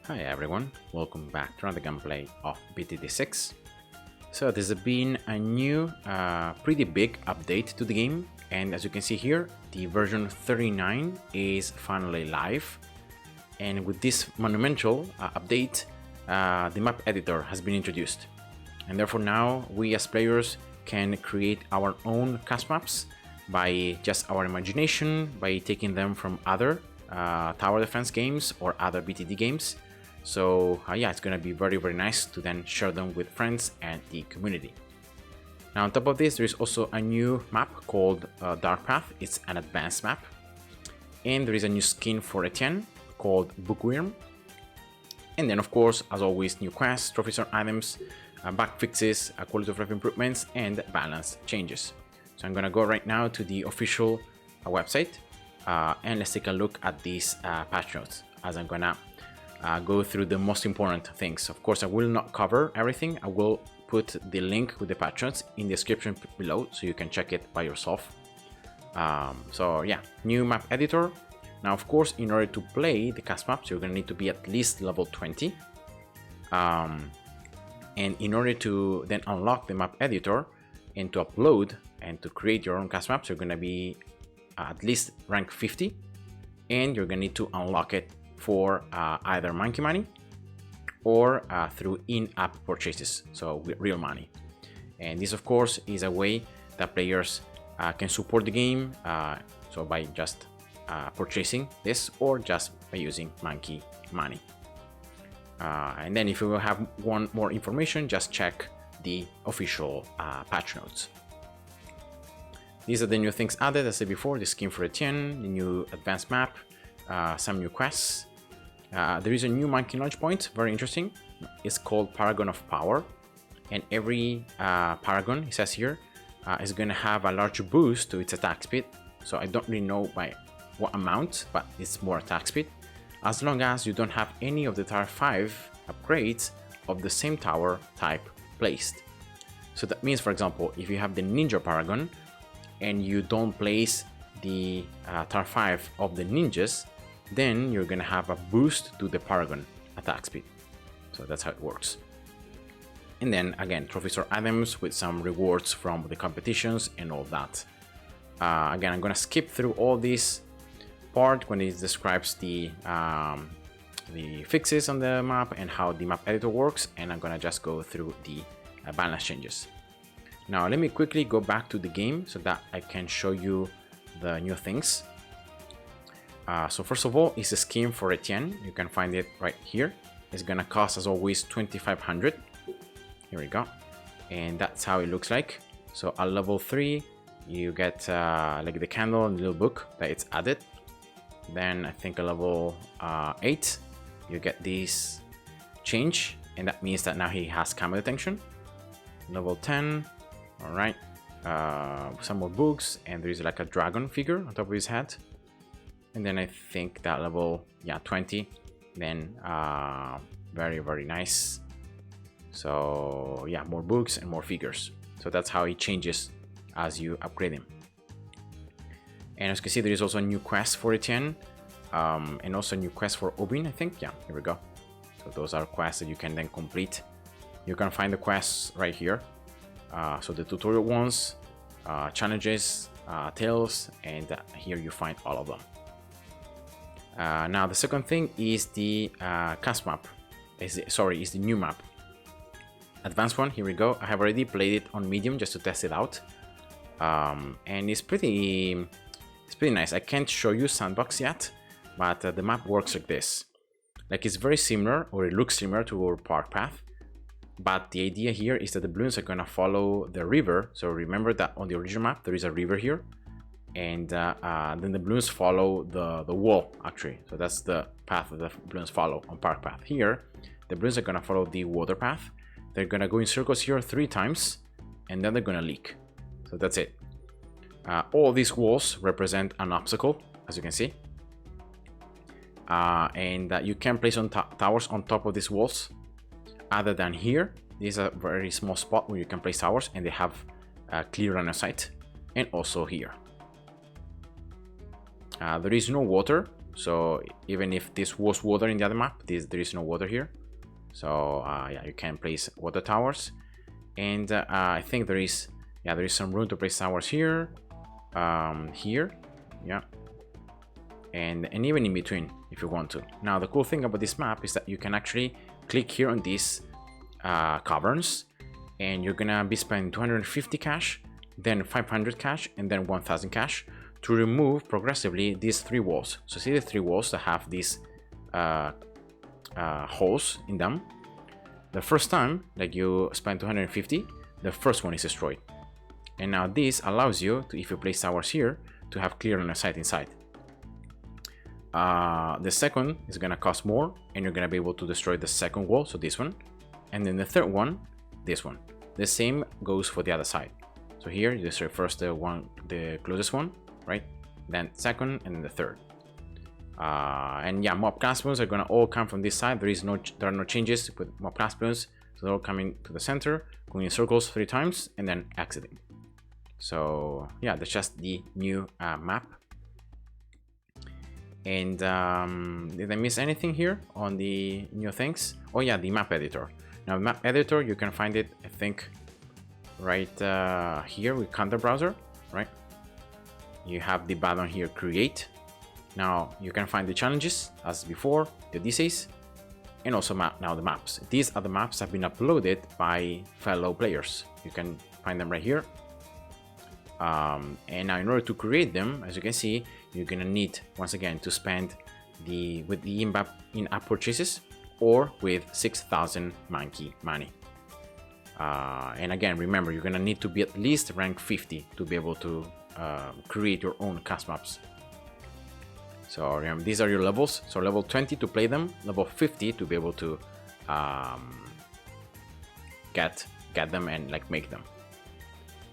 Hi everyone, welcome back to another gameplay of BTD6. So there's been a new, pretty big update to the game, and as you can see here, the version 39 is finally live. And with this monumental update, the map editor has been introduced. And therefore now we as players can create our own cast maps by just our imagination, by taking them from other tower defense games or other BTD games. So yeah, it's gonna be very nice to then share them with friends and the community. Now on top of this, there is also a new map called Dark Path. It's an advanced map. And there is a new skin for Etienne called Bookworm. And then of course, as always, new quests, trophies or items, bug fixes, quality of life improvements, and balance changes. So I'm gonna go right now to the official website and let's take a look at these patch notes as I'm gonna go through the most important things. Of course, I will not cover everything. I will put the link with the patch notes in the description below so you can check it by yourself. So yeah, new map editor. Now, of course, in order to play the cast maps, you're going to need to be at least level 20. And in order to then unlock the map editor and to upload and to create your own cast maps, you're going to be at least rank 50. And you're going to need to unlock it for either monkey money or through in-app purchases, so with real money. And this of course is a way that players can support the game, so by just purchasing this or just by using monkey money. And then if you want more information, just check the official patch notes. These are the new things added, as I said before: the skin for Etienne, the new advanced map, some new quests. There is a new monkey launch point, very interesting. It's called Paragon of Power, and every paragon, it says here, is going to have a large boost to its attack speed. So I don't really know by what amount, but it's more attack speed, as long as you don't have any of the Tower 5 upgrades of the same tower type placed. So that means, for example, if you have the Ninja Paragon and you don't place the Tower 5 of the ninjas, then you're gonna have a boost to the Paragon attack speed. So that's how it works. And then again, trophies or items with some rewards from the competitions and all that. Again, I'm gonna skip through all this part when it describes the fixes on the map and how the map editor works, and I'm gonna just go through the balance changes. Now let me quickly go back to the game so that I can show you the new things. So first of all, it's a skin for Etienne. You can find it right here. It's gonna cost, as always, 2,500. Here we go, and that's how it looks like. So at level 3, you get like the candle and the little book that it's added. Then I think at level 8, you get this change, and that means that now he has camera detection. Level 10, all right, some more books, and there is like a dragon figure on top of his head. And then I think that level, yeah, 20, then very nice. So yeah, more books and more figures. So that's how it changes as you upgrade him. And as you can see, there is also a new quest for Etienne, and also a new quest for Obin, I think. Yeah, here we go. So those are quests that you can then complete. You can find the quests right here. So the tutorial ones, challenges, tales, and here you find all of them. Now the second thing is the cast map. Is the new map. Advanced one, here we go. I have already played it on medium just to test it out. And it's pretty nice. I can't show you sandbox yet, but the map works like this. Like, it's very similar, or it looks similar to our park path. But the idea here is that the Bloons are gonna follow the river. So remember that on the original map, there is a river here. And then the Bloons follow the wall, actually. So that's the path that the Bloons follow on park path. Here, the Bloons are gonna follow the water path. They're gonna go in circles here 3 times, and then they're gonna leak. So that's it. All these walls represent an obstacle, as you can see. And you can place on towers on top of these walls. Other than here, this is a very small spot where you can place towers, and they have clear line of sight. And also here. There is no water, So even if this was water in the other map, there is no water here. So yeah, you can place water towers. And I think there is some room to place towers here, here, yeah, and even in between if you want to. Now the cool thing about this map is that you can actually click here on these caverns, and you're gonna be spending 250 cash, then 500 cash, and then 1000 cash to remove progressively these 3 walls. So see the 3 walls that have these holes in them. The first time like you spend 250, the first one is destroyed. And now this allows you to, if you place towers here, to have clear line of sight inside. The second is gonna cost more, and you're gonna be able to destroy the second wall, so this one. And then the third one, this one. The same goes for the other side. So here you destroy first the closest one, right? Then second, and then the third. And yeah, mob class balloons are gonna all come from this side. There are no changes with mob class balloons, so they're all coming to the center, going in circles 3 times, and then exiting. So yeah, that's just the new map. And did I miss anything here on the new things? Oh yeah, the map editor. Now the map editor, you can find it, I think, right here with Content Browser, right? You have the button here, Create. Now you can find the challenges as before, the DCs, and also now the maps. These are the maps that have been uploaded by fellow players. You can find them right here. And now in order to create them, as you can see, you're gonna need once again to spend with the in-app purchases or with 6,000 monkey money. And again, remember, you're gonna need to be at least rank 50 to be able to create your own cast maps. So remember, these are your levels. So level 20 to play them, level 50 to be able to get them and like make them.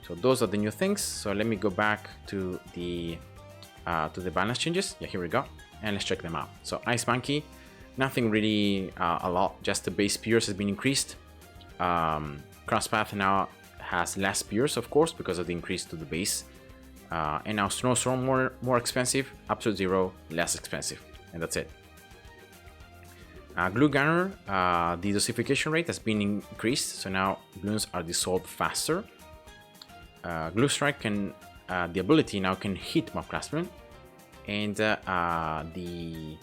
So those are the new things. So let me go back to the balance changes. Yeah, here we go, and let's check them out. So Ice Monkey, nothing really a lot, just the base spears has been increased. Crosspath now has less spears, of course, because of the increase to the base. And now Snowstorm more expensive, Absolute Zero less expensive, and that's it. Glue Gunner, the dosification rate has been increased, so now balloons are dissolved faster. Glue Strike can the ability now can hit mob class balloon, and the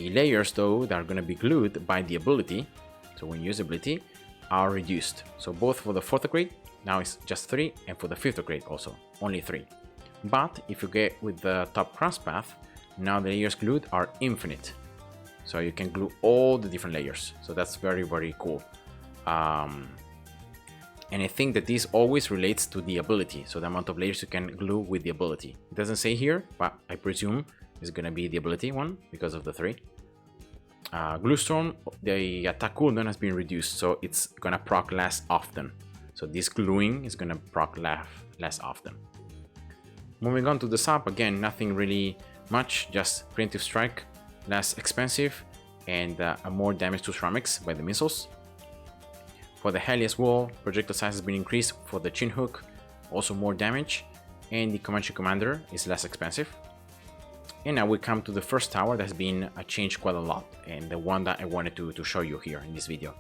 layers though that are going to be glued by the ability, so when you use ability, are reduced. So both for the 4th upgrade now it's just 3, and for the 5th upgrade also only 3. But if you get with the top cross path, now the layers glued are infinite, so you can glue all the different layers. So that's very, very cool. And I think that this always relates to the ability, so the amount of layers you can glue with the ability. It doesn't say here, but I presume it's gonna be the ability one because of the 3. Gluestorm, the attack cooldown has been reduced, so it's gonna proc less often. So this gluing is gonna proc less often. Moving on to the sub, again, nothing really much, just Preemptive Strike, less expensive, and more damage to ceramics by the missiles. For the heli as well, projectile size has been increased for the chin hook, also more damage, and the Comanche Commander is less expensive. And now we come to the first tower that has been changed quite a lot, and the one that I wanted to show you here in this video.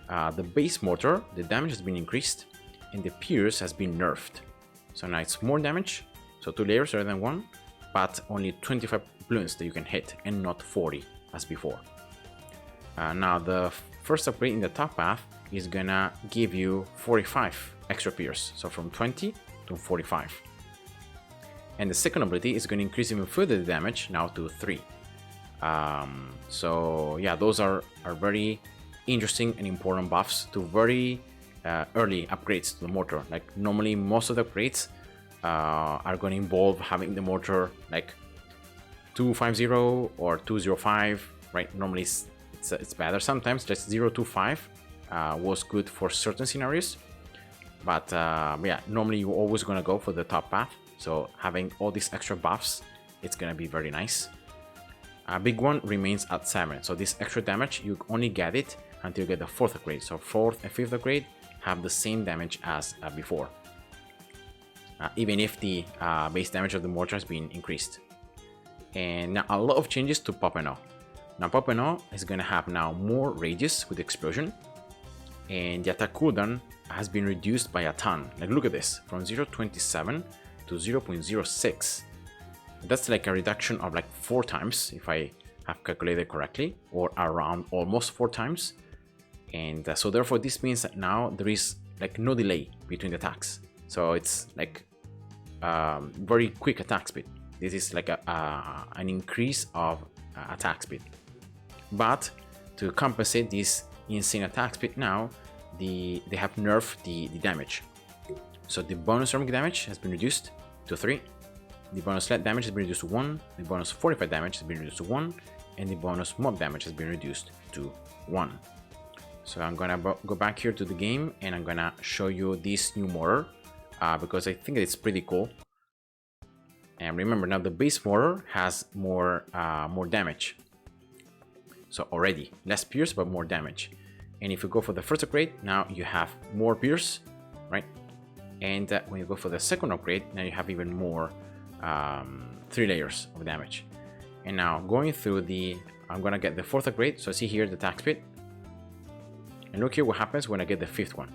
The base mortar, the damage has been increased, and the pierce has been nerfed. So now it's more damage, so 2 layers rather than 1, but only 25 balloons that you can hit, and not 40 as before. Now the first upgrade in the top path is gonna give you 45 extra pierce, so from 20 to 45. And the second ability is gonna increase even further the damage, now to 3. So yeah, those are very interesting and important buffs to very early upgrades to the mortar. Like normally most of the upgrades are gonna involve having the mortar like 250 or 205, right? Normally it's better. Sometimes just 025 was good for certain scenarios, but yeah, normally you're always gonna go for the top path. So having all these extra buffs, it's gonna be very nice. Big one remains at 7, so this extra damage you only get it until you get the 4th upgrade. So 4th and 5th upgrade have the same damage as before, even if the base damage of the mortar has been increased. And now a lot of changes to Popeno. Now Popeno is gonna have now more radius with explosion, and the attack cooldown has been reduced by a ton. Like look at this, from 0.27 to 0.06. That's like a reduction of like 4 times if I have calculated correctly, or around almost 4 times. And so therefore this means that now there is like no delay between the attacks, so it's like very quick attack speed. This is like an increase of attack speed, but to compensate this insane attack speed, now they have nerfed the damage. So the bonus ceramic damage has been reduced to 3, the bonus lead damage has been reduced to 1, the bonus fortified damage has been reduced to 1, and the bonus mob damage has been reduced to 1. So I'm gonna go back here to the game, and I'm gonna show you this new mortar because I think it's pretty cool. And remember, now the base mortar has more damage. So already less pierce but more damage. And if you go for the first upgrade, now you have more pierce, right? And when you go for the second upgrade, now you have even more 3 layers of damage. And now going through I'm gonna get the 4th upgrade. So see here the attack speed, and look here what happens when I get the 5th one.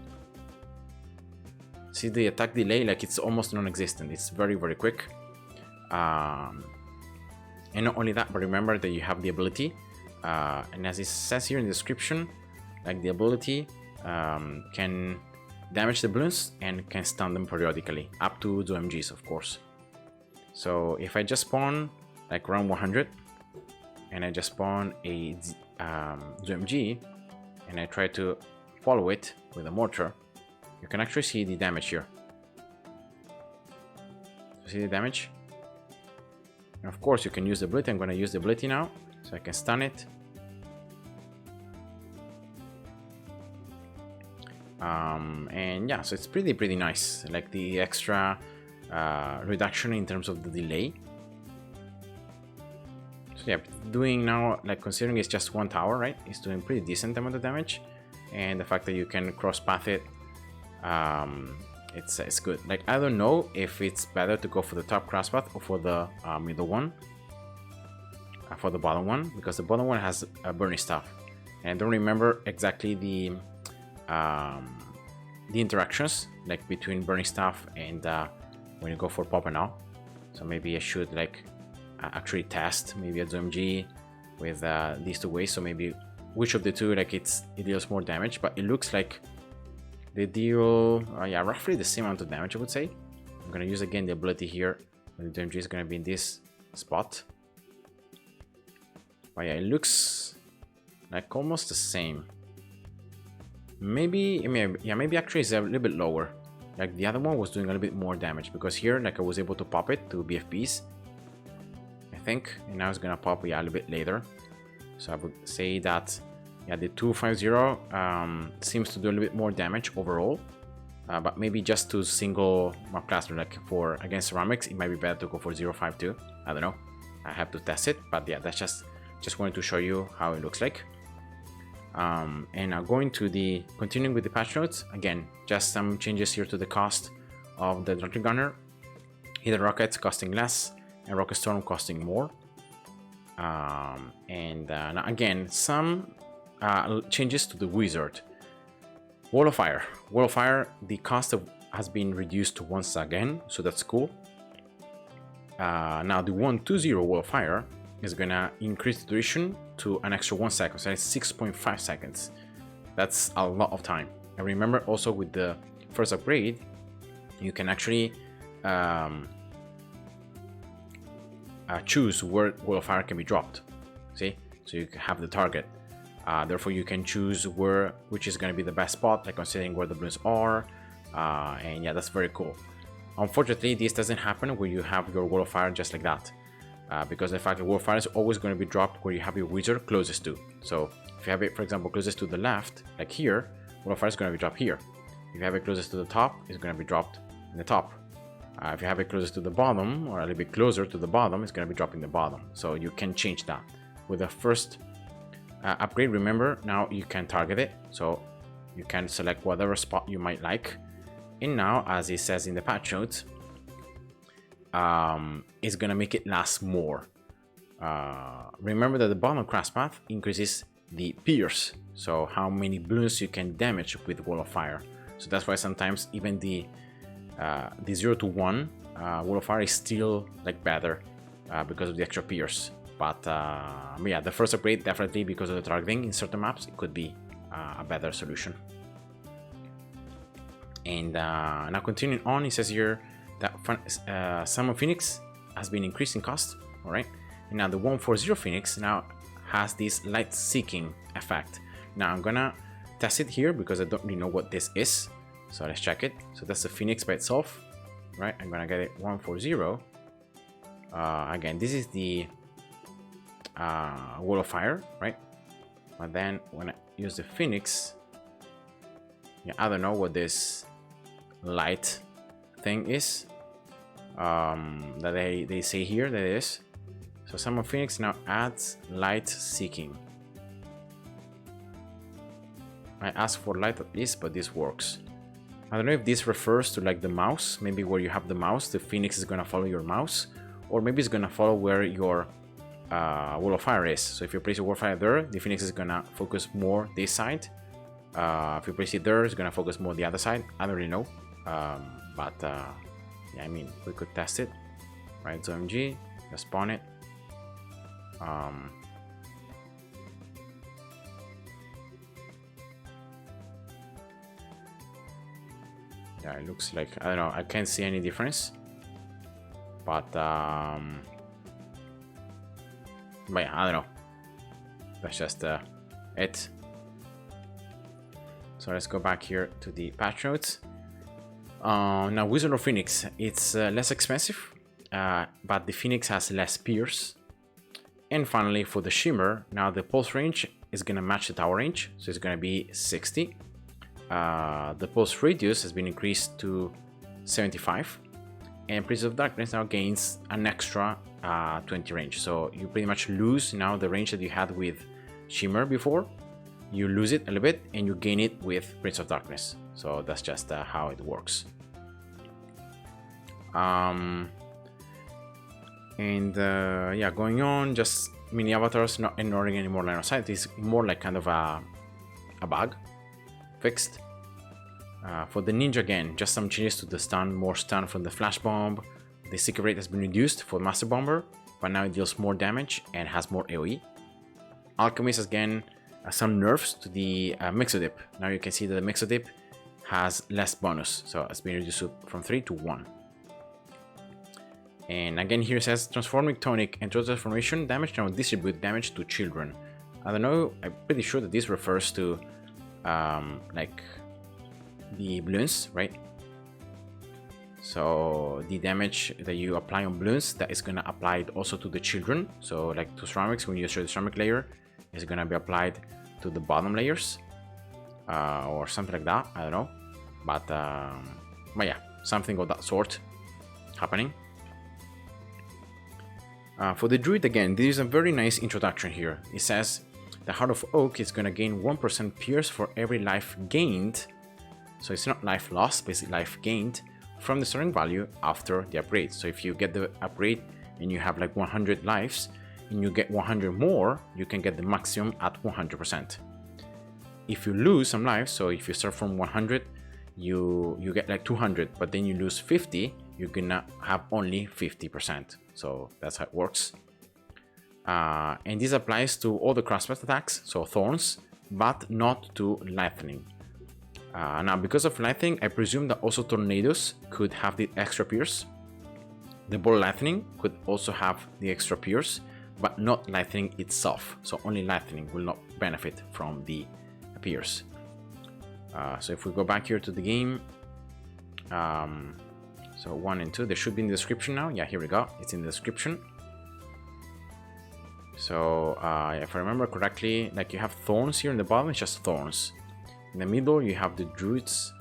See the attack delay, like it's almost non-existent. It's very quick. And not only that, but remember that you have the ability, and as it says here in the description, like the ability can damage the balloons and can stun them periodically, up to 2 MGs of course. So if I just spawn like around 100 and I just spawn a 2 MG and I try to follow it with a mortar, you can actually see the damage here. See the damage? And of course you can use the ability. I'm going to use the ability now, so I can stun it. And yeah, so it's pretty nice, like the extra reduction in terms of the delay. So yeah, doing now, like considering it's just 1 tower, right, it's doing pretty decent amount of damage. And the fact that you can cross path it, it's good. Like I don't know if it's better to go for the top cross path or for the middle one, for the bottom one, because the bottom one has a burning stuff, and I don't remember exactly the interactions like between burning stuff and when you go for pop and all. So maybe I should like actually test maybe a ZMG with these 2 ways. So maybe which of the 2 like it deals more damage, but it looks like they deal yeah, roughly the same amount of damage, I would say. I'm gonna use again the ability here, when the ZMG is gonna be in this spot. But yeah, it looks like almost the same. Maybe actually it's a little bit lower. Like the other one was doing a little bit more damage, because here like I was able to pop it to BFBs, I think, and now it's gonna pop a little bit later. So I would say that yeah, the 250 seems to do a little bit more damage overall, but maybe just to single mob cluster, like for against ceramics, it might be better to go for 052. I don't know. I have to test it, but yeah, that's just wanted to show you how it looks like. And now going to continuing with the patch notes, again, just some changes here to the cost of the Rocket Gunner. Hidden Rockets costing less and Rocket Storm costing more. Now again, some changes to the Wizard. Wall of Fire. Wall of Fire, the cost has been reduced once again, so that's cool. Now the 120 Wall of Fire is gonna increase the duration to an extra 1 second, so it's 6.5 seconds. That's a lot of time. And remember also with the first upgrade, you can actually choose where Wall of Fire can be dropped. See, so you have the target. Therefore, you can choose which is going to be the best spot, like considering where the balloons are. And yeah, that's very cool. Unfortunately, this doesn't happen where you have your Wall of Fire just like that, because the fact that Wall of Fire is always going to be dropped where you have your wizard closest to. So if you have it, for example, closest to the left, like here, Wall of Fire is going to be dropped here. If you have it closest to the top, it's going to be dropped in the top. If you have it closest to the bottom, or a little bit closer to the bottom, it's going to be dropping the bottom. So you can change that. With the first upgrade, remember, now you can target it. So you can select whatever spot you might like. And now, as it says in the patch notes, it's going to make it last more. remember that the bottom crash path increases the pierce, so how many balloons you can damage with Wall of Fire. So that's why sometimes even the 0 to 1 Wall of Fire is still like better because of the extra pierce. But yeah, the first upgrade definitely, because of the targeting in certain maps, it could be a better solution. And now continuing on, it says here that Summon Phoenix has been increased in cost. All right, and now the 140 Phoenix now has this light seeking effect. Now I'm gonna test it here because I don't really know what this is. So let's check it. So that's the Phoenix by itself, right? I'm gonna get it 140. Again, this is the Wall of Fire, right? But then when I use the Phoenix, yeah, I don't know what this light thing is that they say here that it is. So Summon Phoenix now adds light seeking. I asked for light at least, but this works. I don't know if this refers to like the mouse, maybe where you have the mouse, the Phoenix is gonna follow your mouse, or maybe it's gonna follow where your Wall of Fire is. So if you place a Wall of Fire there, the Phoenix is gonna focus more this side. If you place it there, it's gonna focus more the other side. I don't really know, but yeah, I mean, we could test it, right? So MG, let's spawn it. Yeah, it looks like, I don't know, I can't see any difference, but yeah, I don't know, that's just it. So let's go back here to the patch notes. Now Wizard of Phoenix, it's less expensive, but the Phoenix has less pierce. And finally, for the Shimmer, now the pulse range is gonna match the tower range, so it's gonna be 60. The pulse radius has been increased to 75, and Prince of Darkness now gains an extra 20 range. So you pretty much lose now the range that you had with Shimmer before. You lose it a little bit and you gain it with Prince of Darkness. So that's just how it works. Yeah, going on, just mini avatars, not ignoring any more line of sight. It's more like kind of a bug fixed. For the ninja, again, just some changes to the stun, more stun from the flash bomb. The secret rate has been reduced for Master Bomber, but now it deals more damage and has more AoE. Alchemist, again, some nerfs to the Mixodip. Now you can see that the Mixodip has less bonus, so it's been reduced from 3 to 1. And again, here it says transforming tonic and total transformation damage now distribute damage to children. I don't know, I'm pretty sure that this refers to like the Bloons, right? So the damage that you apply on Bloons, that is gonna apply it also to the children. So like to ceramics, when you use the ceramic layer, it's gonna be applied to the bottom layers, or something like that. I don't know, but yeah, something of that sort happening. For the Druid, again, this is a very nice introduction here. It says the Heart of Oak is gonna gain 1% pierce for every life gained. So it's not life lost, basically life gained from the starting value after the upgrade. So if you get the upgrade and you have like 100 lives and you get 100 more, you can get the maximum at 100%. If you lose some lives, so if you start from 100, you get like 200, but then you lose 50, you're gonna have only 50%. So that's how it works. And this applies to all the crosspath attacks, so thorns, but not to lightning. Now, because of lightning, I presume that also tornadoes could have the extra pierce. The ball lightning could also have the extra pierce, but not lightning itself. So only lightning will not benefit from the pierce. So if we go back here to the game, so 1 and 2, they should be in the description now. Yeah, here we go. It's in the description. So if I remember correctly, like you have thorns here in the bottom, it's just thorns. In the middle, you have the druids,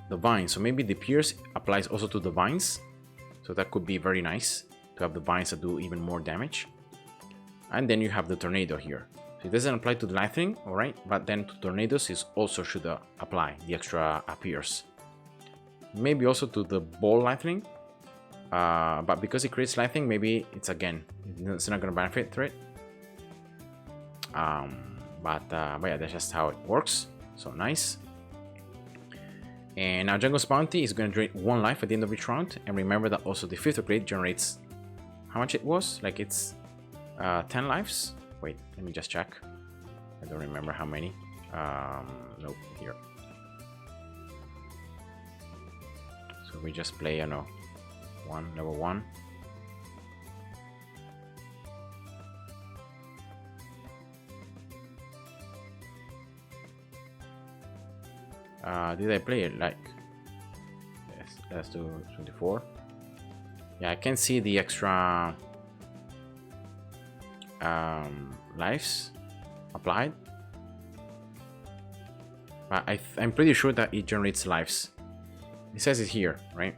the vines. So maybe the pierce applies also to the vines. So that could be very nice to have the vines that do even more damage. And then you have the tornado here. So it doesn't apply to the lightning, all right? But then to tornadoes, it also should apply the extra pierce. Maybe also to the ball lightning. But because it creates lighting, maybe it's not gonna benefit through it. But yeah, that's just how it works. So nice. And now Jungle's Bounty is going to generate 1 life at the end of each round. And remember that also the 5th upgrade generates how much it was? Like it's 10 lives. Wait, let me just check. I don't remember how many. Nope, here. So we just play, you know, level 1. Did I play it like? Yes, let's do 24. Yeah, I can see the extra lives applied, but I'm pretty sure that it generates lives. It says it here, right?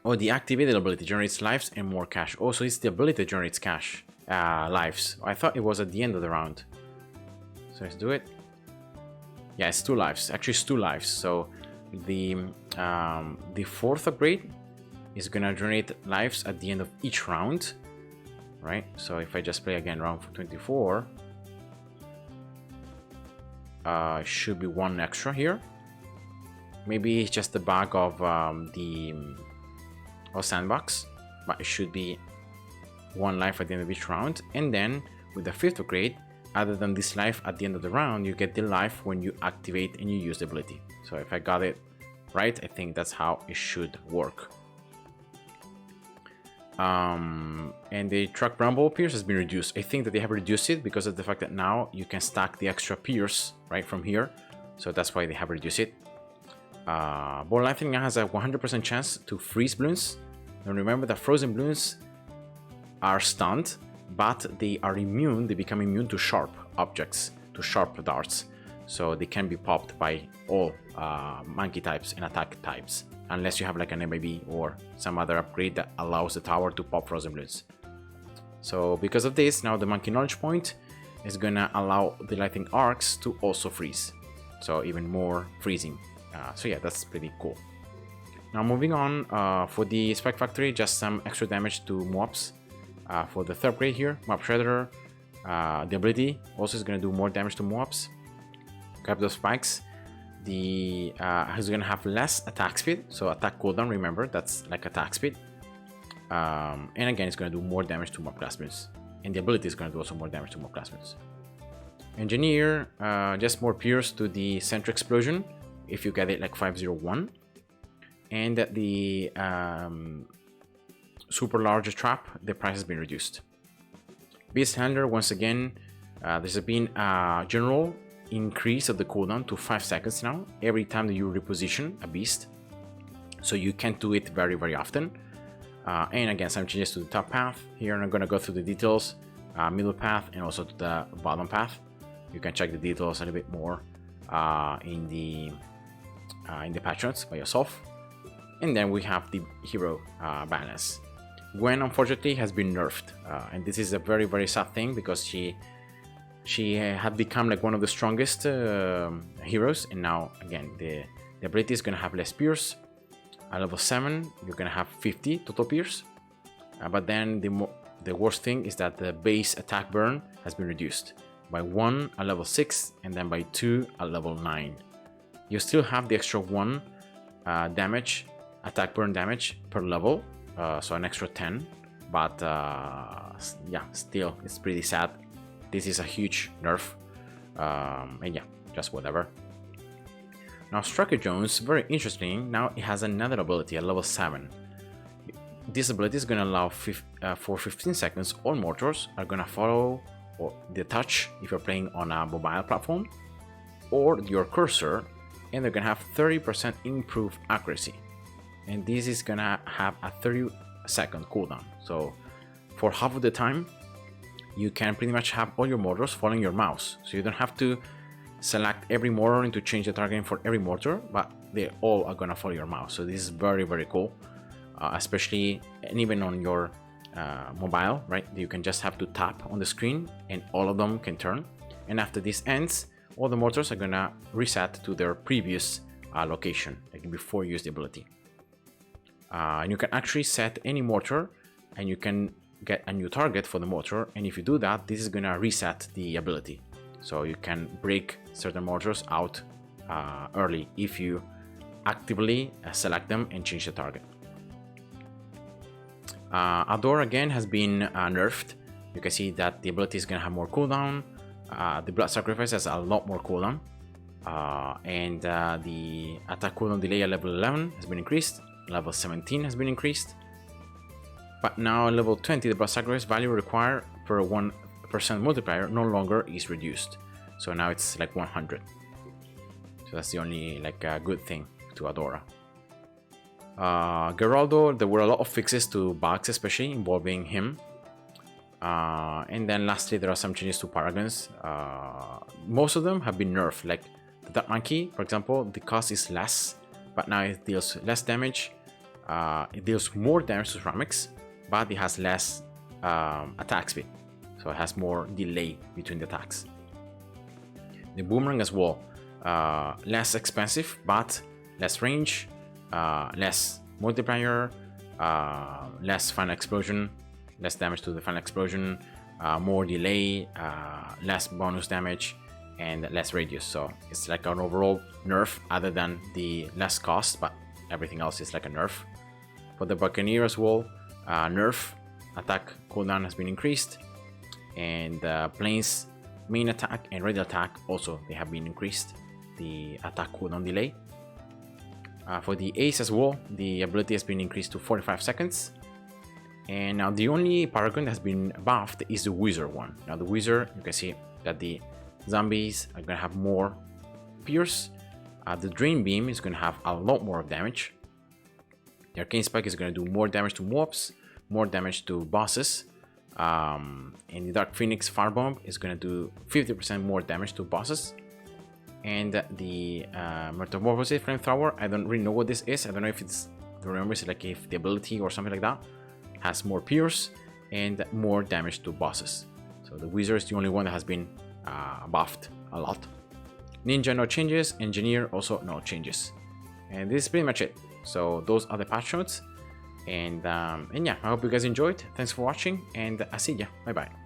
Oh, the activated ability generates lives and more cash. Also, it's the ability that generates cash, lives. I thought it was at the end of the round. So let's do it. Yeah, it's 2 lives. Actually, it's 2 lives. So the 4th upgrade is gonna generate lives at the end of each round, right? So if I just play again round 24, should be 1 extra here. Maybe it's just the bug of the sandbox, but it should be 1 life at the end of each round. And then with the 5th upgrade, other than this life at the end of the round, you get the life when you activate and you use the ability. So if I got it right, I think that's how it should work. And the track bramble pierce has been reduced. I think that they have reduced it because of the fact that now you can stack the extra pierce right from here. So that's why they have reduced it. Ball Lightning now has a 100% chance to freeze Bloons. And remember that frozen Bloons are stunned, but they are immune. They become immune to sharp objects, to sharp darts. So they can be popped by all monkey types and attack types, unless you have like an MIB or some other upgrade that allows the tower to pop frozen Bloons. So because of this, now the monkey knowledge point is gonna allow the lightning arcs to also freeze. So even more freezing. So yeah, that's pretty cool. Now moving on, for the Spike Factory, just some extra damage to mobs. For the 3rd grade here, Mob Shredder, the ability also is going to do more damage to mobs. Grab those spikes. The is going to have less attack speed, so attack cooldown, remember, that's like attack speed. And again, it's going to do more damage to mob classmates. And the ability is going to do also more damage to mob classmates. Engineer, just more pierce to the center explosion, if you get it like 501. And the super large trap, the price has been reduced. Beast Handler, once again, there's been a general increase of the cooldown to 5 seconds now, every time that you reposition a beast. So you can't do it very, very often. And again, some changes to the top path. Here I'm going to go through the details, middle path, and also to the bottom path. You can check the details a little bit more in the patch notes by yourself. And then we have the hero balance. Gwen, unfortunately, has been nerfed, and this is a very, very sad thing because she had become like one of the strongest heroes, and now again the ability is gonna have less pierce. At level 7, you're gonna have 50 total pierce, but then the worst thing is that the base attack burn has been reduced by 1 at level 6 and then by 2 at level 9. You still have the extra 1 damage, attack burn damage per level, so an extra 10, but yeah, still it's pretty sad. This is a huge nerf, and yeah, just whatever. Now Striker Jones, very interesting. Now it has another ability at level 7. This ability is going to allow for 15 seconds all mortars are going to follow the touch if you're playing on a mobile platform or your cursor, and they're going to have 30% improved accuracy. And this is going to have a 30-second cooldown. So for half of the time, you can pretty much have all your mortars following your mouse. So you don't have to select every mortar and to change the targeting for every mortar, but they all are going to follow your mouse. So this is very, very cool, especially and even on your mobile, right? You can just have to tap on the screen and all of them can turn. And after this ends, all the mortars are going to reset to their previous location, like before you use the ability. And you can actually set any mortar, and you can get a new target for the mortar, and if you do that, this is gonna reset the ability. So you can break certain mortars out early if you actively select them and change the target. Adore again has been nerfed. You can see that the ability is gonna have more cooldown. The blood sacrifice has a lot more cooldown, and the attack cooldown delay at level 11 has been increased. Level 17 has been increased, but now at level 20 the blood sacrifice value required per 1% multiplier no longer is reduced, so now it's like 100. So that's the only like good thing to Adora. Geraldo, there were a lot of fixes to bugs, especially involving him. And then lastly, there are some changes to Paragons. Most of them have been nerfed, like the Dark Monkey, for example, the cost is less, but now it deals less damage. It deals more damage to ceramics, but it has less attack speed, so it has more delay between the attacks. The Boomerang as well, less expensive, but less range, less multiplier, less final explosion, less damage to the final explosion, more delay, less bonus damage, and less radius. So it's like an overall nerf other than the less cost, but everything else is like a nerf. For the Buccaneer as well, nerf, attack cooldown has been increased, and Plane's main attack and radial attack also, they have been increased, the attack cooldown delay. For the Ace as well, the ability has been increased to 45 seconds. And now the only Paragon that has been buffed is the Wizard one. Now the Wizard, you can see that the zombies are going to have more pierce. The Drain Beam is going to have a lot more damage. The Arcane Spike is going to do more damage to mobs, more damage to bosses. And the Dark Phoenix Firebomb is going to do 50% more damage to bosses. And the Metamorphosis Flamethrower, I don't really know what this is. I don't know if it's, remember, it's like if the ability or something like that. Has more pierce and more damage to bosses. So the Wizard is the only one that has been buffed a lot. Ninja, no changes. Engineer, also no changes. And this is pretty much it. So those are the patch notes. And yeah, I hope you guys enjoyed. Thanks for watching, and I'll see ya. Bye bye.